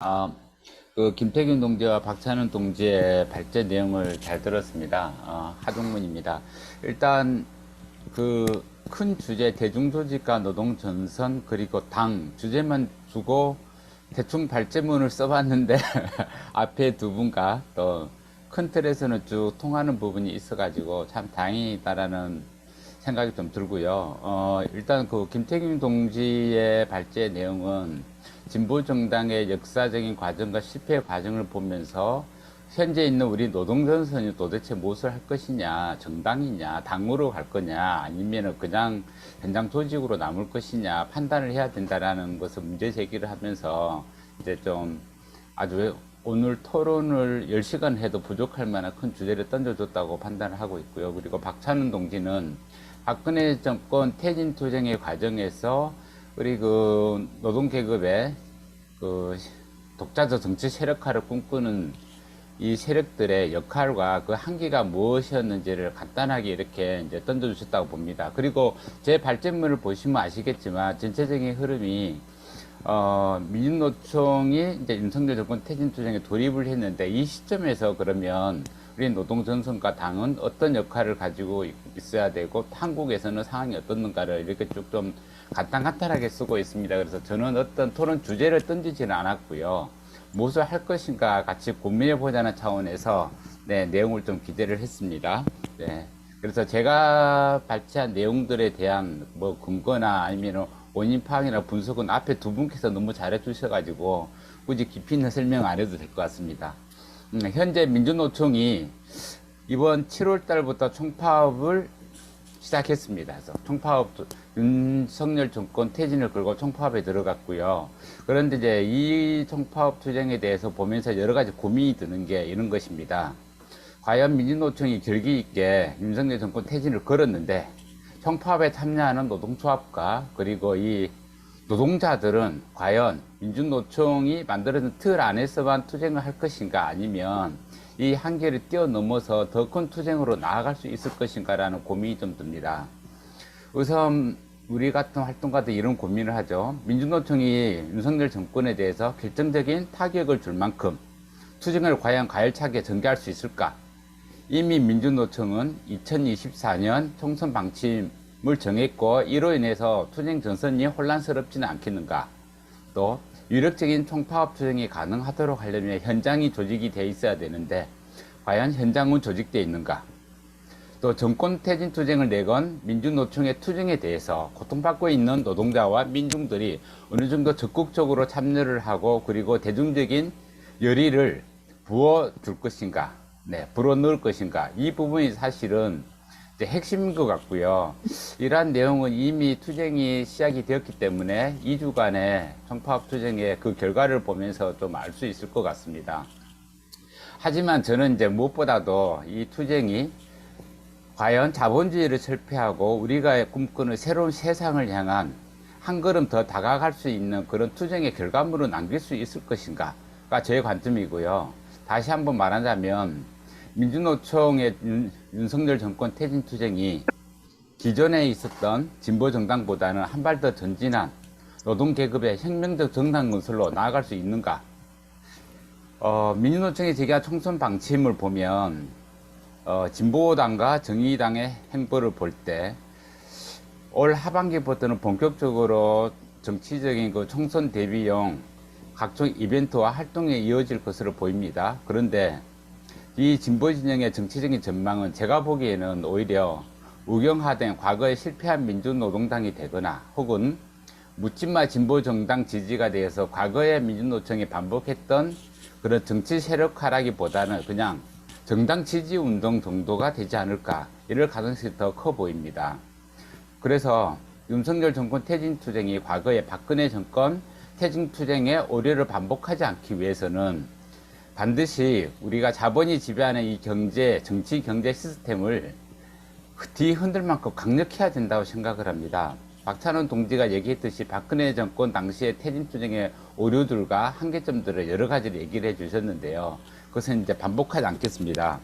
아, 그 김태균 동지와 박찬원 동지의 발제 내용을 잘 들었습니다. 하동문입니다. 일단 그 큰 주제 대중조직과 노동전선 그리고 당 주제만 두고 대충 발제문을 써봤는데 앞에 두 분과 또 큰 틀에서는 쭉 통하는 부분이 있어가지고 참 다행이다라는 생각이 좀 들고요. 일단 그 김태균 동지의 발제 내용은 진보 정당의 역사적인 과정과 실패 과정을 보면서 현재 있는 우리 노동전선이 도대체 무엇을 할 것이냐, 정당이냐, 당으로 갈 거냐, 아니면 그냥 현장 조직으로 남을 것이냐 판단을 해야 된다라는 것을 문제 제기를 하면서 이제 좀 아주 오늘 토론을 10시간 해도 부족할 만한 큰 주제를 던져줬다고 판단을 하고 있고요. 그리고 박찬원 동지는 박근혜 정권 퇴진 투쟁의 과정에서 우리 그 노동계급의 그 독자적 정치 세력화를 꿈꾸는 이 세력들의 역할과 그 한계가 무엇이었는지를 간단하게 이렇게 이제 던져주셨다고 봅니다. 그리고 제 발제문을 보시면 아시겠지만 전체적인 흐름이 민주노총이 이제 윤석열 정권 퇴진 투쟁에 돌입을 했는데 이 시점에서 그러면 우리 노동전선과 당은 어떤 역할을 가지고 있어야 되고 한국에서는 상황이 어떻는가를 이렇게 쭉 좀 간단하게 쓰고 있습니다. 그래서 저는 어떤 토론 주제를 던지지는 않았고요. 무엇을 할 것인가 같이 고민해 보자는 차원에서 네, 내용을 좀 기대를 했습니다. 네. 그래서 제가 발제한 내용들에 대한 뭐 근거나 아니면 원인 파악이나 분석은 앞에 두 분께서 너무 잘해 주셔가지고 굳이 깊이 있는 설명 안 해도 될 것 같습니다. 현재 민주노총이 이번 7월 달부터 총파업을 시작했습니다. 그래서 총파업, 윤석열 정권 퇴진을 걸고 총파업에 들어갔고요. 그런데 이제 이 총파업 투쟁에 대해서 보면서 여러 가지 고민이 드는 게 이런 것입니다. 과연 민주노총이 결기 있게 윤석열 정권 퇴진을 걸었는데 총파업에 참여하는 노동조합과 그리고 이 노동자들은 과연 민주노총이 만들어진 틀 안에서만 투쟁을 할 것인가 아니면 이 한계를 뛰어넘어서 더 큰 투쟁으로 나아갈 수 있을 것인가라는 고민이 좀 듭니다. 우선 우리 같은 활동가들 이런 고민을 하죠. 민주노총이 윤석열 정권에 대해서 결정적인 타격을 줄 만큼 투쟁을 과연 가열차게 전개할 수 있을까? 이미 민주노총은 2024년 총선 방침을 정했고 이로 인해서 투쟁 전선이 혼란스럽지는 않겠는가? 또 유력적인 총파업 투쟁이 가능하도록 하려면 현장이 조직이 돼 있어야 되는데 과연 현장은 조직되어 있는가? 또 정권 퇴진 투쟁을 내건 민주노총의 투쟁에 대해서 고통받고 있는 노동자와 민중들이 어느 정도 적극적으로 참여를 하고 그리고 대중적인 열의를 부어줄 것인가? 네, 불어넣을 것인가? 이 부분이 사실은 이제 핵심인 것 같고요. 이러한 내용은 이미 투쟁이 시작이 되었기 때문에 2주간의 총파업 투쟁의 그 결과를 보면서 좀 알 수 있을 것 같습니다. 하지만 저는 이제 무엇보다도 이 투쟁이 과연 자본주의를 철폐하고 우리가 꿈꾸는 새로운 세상을 향한 한 걸음 더 다가갈 수 있는 그런 투쟁의 결과물을 남길 수 있을 것인가가 제 관점이고요. 다시 한번 말하자면 민주노총의 윤석열 정권 퇴진 투쟁이 기존에 있었던 진보정당보다는 한 발 더 전진한 노동계급의 혁명적 정당 건설로 나아갈 수 있는가? 민주노총의 제기한 총선 방침을 보면 진보당과 정의당의 행보를 볼 때 올 하반기부터는 본격적으로 정치적인 그 총선 대비용 각종 이벤트와 활동에 이어질 것으로 보입니다. 그런데 이 진보 진영의 정치적인 전망은 제가 보기에는 오히려 우경화된 과거에 실패한 민주노동당이 되거나 혹은 묻지마 진보정당 지지가 되어서 과거에 민주노총이 반복했던 그런 정치 세력화라기보다는 그냥 정당 지지 운동 정도가 되지 않을까 이럴 가능성이 더 커 보입니다. 그래서 윤석열 정권 퇴진 투쟁이 과거에 박근혜 정권 퇴진 투쟁의 오류를 반복하지 않기 위해서는 반드시 우리가 자본이 지배하는 이 경제, 정치 경제 시스템을 뒤흔들 만큼 강력해야 된다고 생각을 합니다. 박찬원 동지가 얘기했듯이 박근혜 정권 당시의 퇴진 투쟁의 오류들과 한계점들을 여러 가지를 얘기를 해 주셨는데요. 그것은 이제 반복하지 않겠습니다.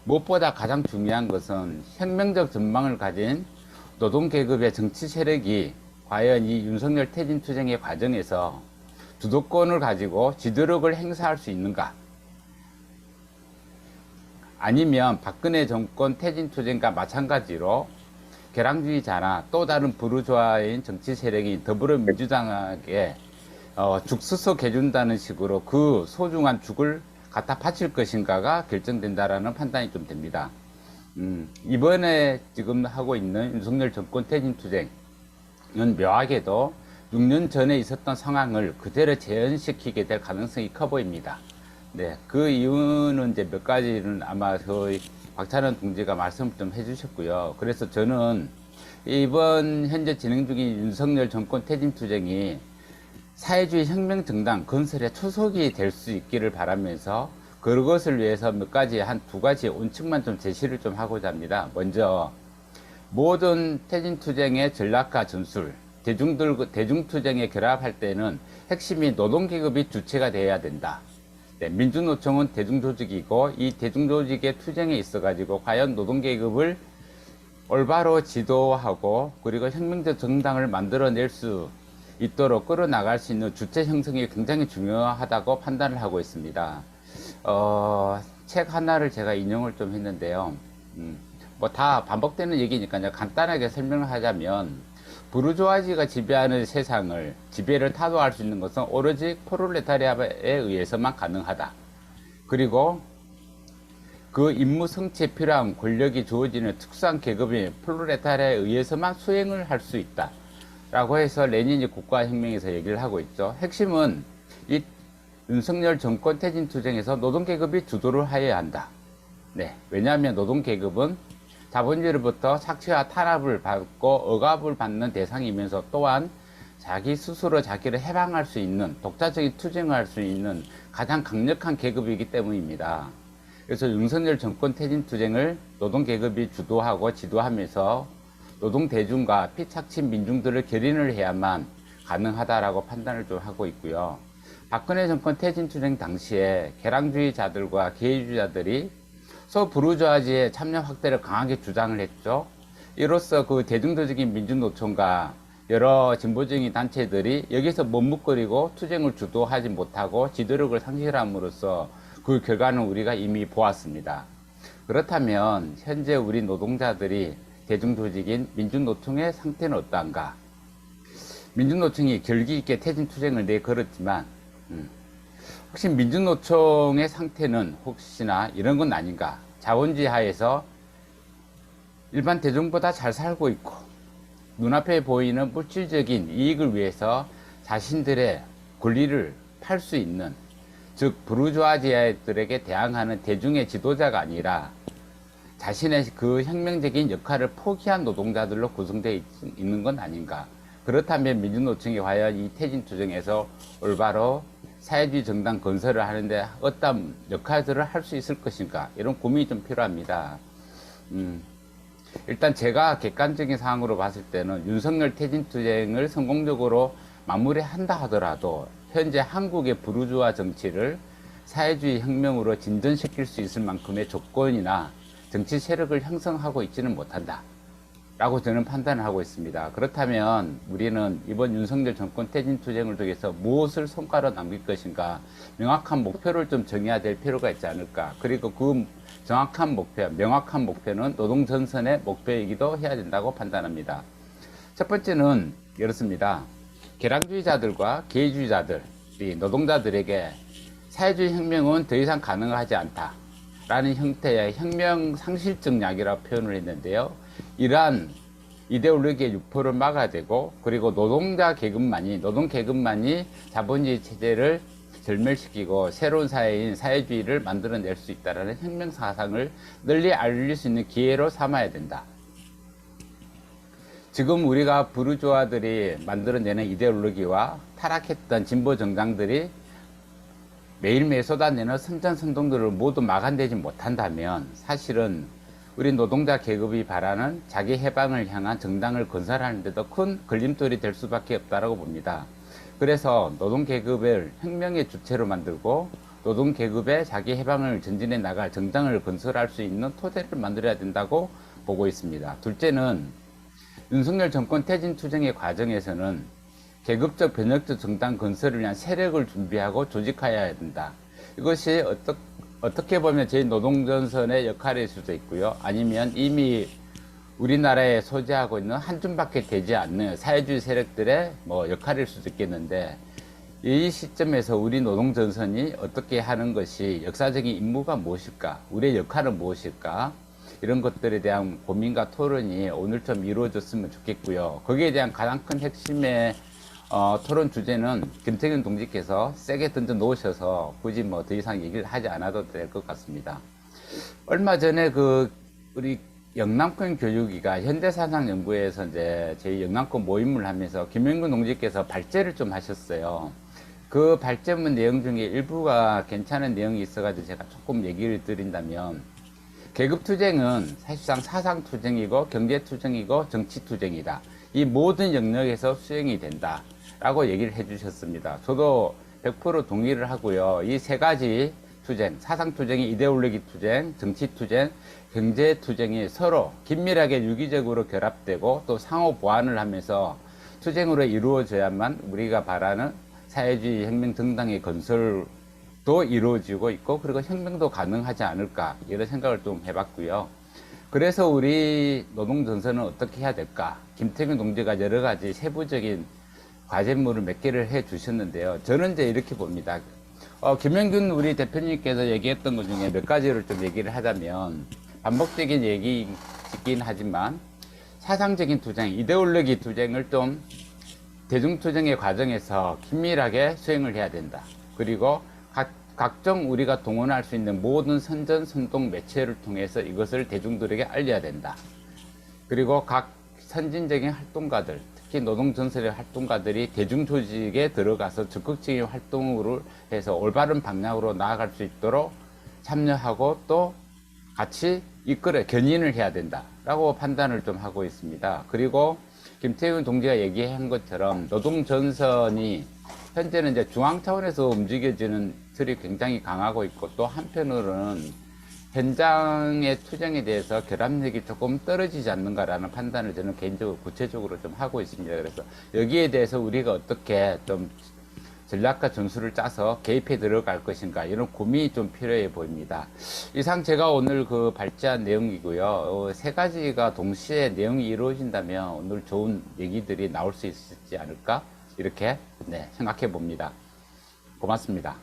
무엇보다 가장 중요한 것은 혁명적 전망을 가진 노동계급의 정치 세력이 과연 이 윤석열 퇴진 투쟁의 과정에서 주도권을 가지고 지도력을 행사할 수 있는가? 아니면 박근혜 정권 퇴진투쟁과 마찬가지로 개량주의자나 또 다른 부르주아인 정치 세력이 더불어민주당에게 죽 수속해준다는 식으로 그 소중한 죽을 갖다 바칠 것인가가 결정된다라는 판단이 좀 됩니다. 이번에 지금 하고 있는 윤석열 정권 퇴진투쟁은 묘하게도 6년 전에 있었던 상황을 그대로 재현시키게 될 가능성이 커 보입니다. 네, 그 이유는 이제 몇 가지는 아마 저희 박찬원 동지가 말씀을 좀 해주셨고요. 그래서 저는 이번 현재 진행 중인 윤석열 정권 퇴진투쟁이 사회주의 혁명정당 건설의 초석이 될 수 있기를 바라면서 그것을 위해서 몇 가지, 한 두 가지 원칙만 좀 제시를 좀 하고자 합니다. 먼저, 모든 퇴진투쟁의 전략과 전술, 대중투쟁에 결합할 때는 핵심이 노동계급이 주체가 되어야 된다. 네, 민주노총은 대중조직이고 이 대중조직의 투쟁에 있어가지고 과연 노동계급을 올바로 지도하고 그리고 혁명적 정당을 만들어낼 수 있도록 끌어나갈 수 있는 주체 형성이 굉장히 중요하다고 판단을 하고 있습니다. 책 하나를 제가 인용을 좀 했는데요. 뭐 다 반복되는 얘기니까요. 간단하게 설명을 하자면 부르주아지가 지배하는 세상을 지배를 타도할 수 있는 것은 오로지 프롤레타리아에 의해서만 가능하다. 그리고 그 임무 성취에 필요한 권력이 주어지는 특수한 계급이 프롤레타리아에 의해서만 수행을 할 수 있다. 라고 해서 레닌이 국가혁명에서 얘기를 하고 있죠. 핵심은 이 윤석열 정권 퇴진투쟁에서 노동계급이 주도를 하여야 한다. 네, 왜냐하면 노동계급은 자본주의로부터 착취와 탄압을 받고 억압을 받는 대상이면서 또한 자기 스스로 자기를 해방할 수 있는 독자적인 투쟁을 할 수 있는 가장 강력한 계급이기 때문입니다. 그래서 윤석열 정권 퇴진투쟁을 노동계급이 주도하고 지도하면서 노동대중과 피착친 민중들을 결인을 해야만 가능하다라고 판단을 좀 하고 있고요. 박근혜 정권 퇴진투쟁 당시에 개량주의자들과 개의주의자들이 소부르주아지의 참여 확대를 강하게 주장을 했죠. 이로써 그 대중도적인 민주노총과 여러 진보적인 단체들이 여기서 머뭇거리고 투쟁을 주도하지 못하고 지도력을 상실함으로써 그 결과는 우리가 이미 보았습니다. 그렇다면 현재 우리 노동자들이 대중조직인 민주노총의 상태는 어떠한가? 민주노총이 결기 있게 퇴진투쟁을 내걸었지만 혹시 민주노총의 상태는 혹시나 이런 건 아닌가? 자본주의 하에서 일반 대중보다 잘 살고 있고 눈앞에 보이는 물질적인 이익을 위해서 자신들의 권리를 팔 수 있는, 즉 부르주아지들에게 대항하는 대중의 지도자가 아니라 자신의 그 혁명적인 역할을 포기한 노동자들로 구성되어 있는 건 아닌가. 그렇다면 민주노총이 과연 이 퇴진투쟁에서 올바로 사회주의 정당 건설을 하는데 어떤 역할들을 할 수 있을 것인가, 이런 고민이 좀 필요합니다. 일단 제가 객관적인 상황으로 봤을 때는 윤석열 퇴진투쟁을 성공적으로 마무리한다 하더라도 현재 한국의 부르주아 정치를 사회주의 혁명으로 진전시킬 수 있을 만큼의 조건이나 정치 세력을 형성하고 있지는 못한다 라고 저는 판단을 하고 있습니다. 그렇다면 우리는 이번 윤석열 정권 퇴진투쟁을 통해서 무엇을 성과로 남길 것인가, 명확한 목표를 좀 정해야 될 필요가 있지 않을까. 그리고 그 정확한 목표, 명확한 목표는 노동전선의 목표이기도 해야 된다고 판단합니다. 첫 번째는 이렇습니다. 개량주의자들과 개의주의자들이 노동자들에게 사회주의 혁명은 더 이상 가능하지 않다 라는 형태의 혁명 상실적 약이라고 표현을 했는데요. 이러한 이데올로기의 유포를 막아야 되고, 그리고 노동계급만이 자본주의 체제를 절멸시키고 새로운 사회인 사회주의를 만들어낼 수 있다는 혁명 사상을 널리 알릴 수 있는 기회로 삼아야 된다. 지금 우리가 부르주아들이 만들어내는 이데올로기와 타락했던 진보 정당들이 매일매일 쏟아내는 선전선동들을 모두 막아내지 못한다면 사실은 우리 노동자 계급이 바라는 자기 해방을 향한 정당을 건설하는 데도 큰 걸림돌이 될 수밖에 없다고 봅니다. 그래서 노동계급을 혁명의 주체로 만들고 노동계급의 자기 해방을 전진해 나갈 정당을 건설할 수 있는 토대를 만들어야 된다고 보고 있습니다. 둘째는 윤석열 정권 퇴진투쟁의 과정에서는 계급적 변혁적 정당 건설을 위한 세력을 준비하고 조직하여야 된다. 이것이 어떻게 보면 제 노동전선의 역할일 수도 있고요. 아니면 이미 우리나라에 소재하고 있는 한 줌밖에 되지 않는 사회주의 세력들의 뭐 역할일 수도 있겠는데, 이 시점에서 우리 노동전선이 어떻게 하는 것이 역사적인 임무가 무엇일까? 우리의 역할은 무엇일까? 이런 것들에 대한 고민과 토론이 오늘 좀 이루어졌으면 좋겠고요. 거기에 대한 가장 큰 핵심의 토론 주제는 김태균 동지께서 세게 던져 놓으셔서 굳이 뭐 더 이상 얘기를 하지 않아도 될 것 같습니다. 얼마 전에 우리 영남권 교육위가 현대사상연구회에서 이제 저희 영남권 모임을 하면서 김영균 동지께서 발제를 좀 하셨어요. 그 발제문 내용 중에 일부가 괜찮은 내용이 있어가지고 제가 조금 얘기를 드린다면, 계급투쟁은 사실상 사상투쟁이고 경제투쟁이고 정치투쟁이다. 이 모든 영역에서 수행이 된다 라고 얘기를 해주셨습니다. 저도 100% 동의를 하고요. 이 세 가지 투쟁, 사상투쟁이 이데올로기 투쟁, 정치투쟁, 경제투쟁이 서로 긴밀하게 유기적으로 결합되고 또 상호 보완을 하면서 투쟁으로 이루어져야만 우리가 바라는 사회주의 혁명 정당의 건설도 이루어지고 있고, 그리고 혁명도 가능하지 않을까, 이런 생각을 좀 해봤고요. 그래서 우리 노동전선은 어떻게 해야 될까? 김태균 동지가 여러 가지 세부적인 과제물을 몇 개를 해 주셨는데요. 저는 이제 이렇게 봅니다. 김영균 우리 대표님께서 얘기했던 것 중에 몇 가지를 좀 얘기를 하자면, 반복적인 얘기이긴 하지만 사상적인 투쟁, 이데올로기 투쟁을 좀 대중투쟁의 과정에서 긴밀하게 수행을 해야 된다. 그리고 각종 우리가 동원할 수 있는 모든 선전, 선동 매체를 통해서 이것을 대중들에게 알려야 된다. 그리고 각 선진적인 활동가들, 특히 노동전선의 활동가들이 대중조직에 들어가서 적극적인 활동을 해서 올바른 방향으로 나아갈 수 있도록 참여하고 또 같이 견인을 해야 된다라고 판단을 좀 하고 있습니다. 그리고 김태균 동지가 얘기한 것처럼 노동전선이 현재는 이제 중앙 차원에서 움직여지는 틀이 굉장히 강하고 있고, 또 한편으로는 현장의 투쟁에 대해서 결합력이 조금 떨어지지 않는가라는 판단을 저는 개인적으로 구체적으로 좀 하고 있습니다. 그래서 여기에 대해서 우리가 어떻게 좀 전략과 전술을 짜서 개입해 들어갈 것인가, 이런 고민이 좀 필요해 보입니다. 이상 제가 오늘 발제한 내용이고요. 세 가지가 동시에 내용이 이루어진다면 오늘 좋은 얘기들이 나올 수 있지 않을까, 이렇게 생각해 봅니다. 고맙습니다.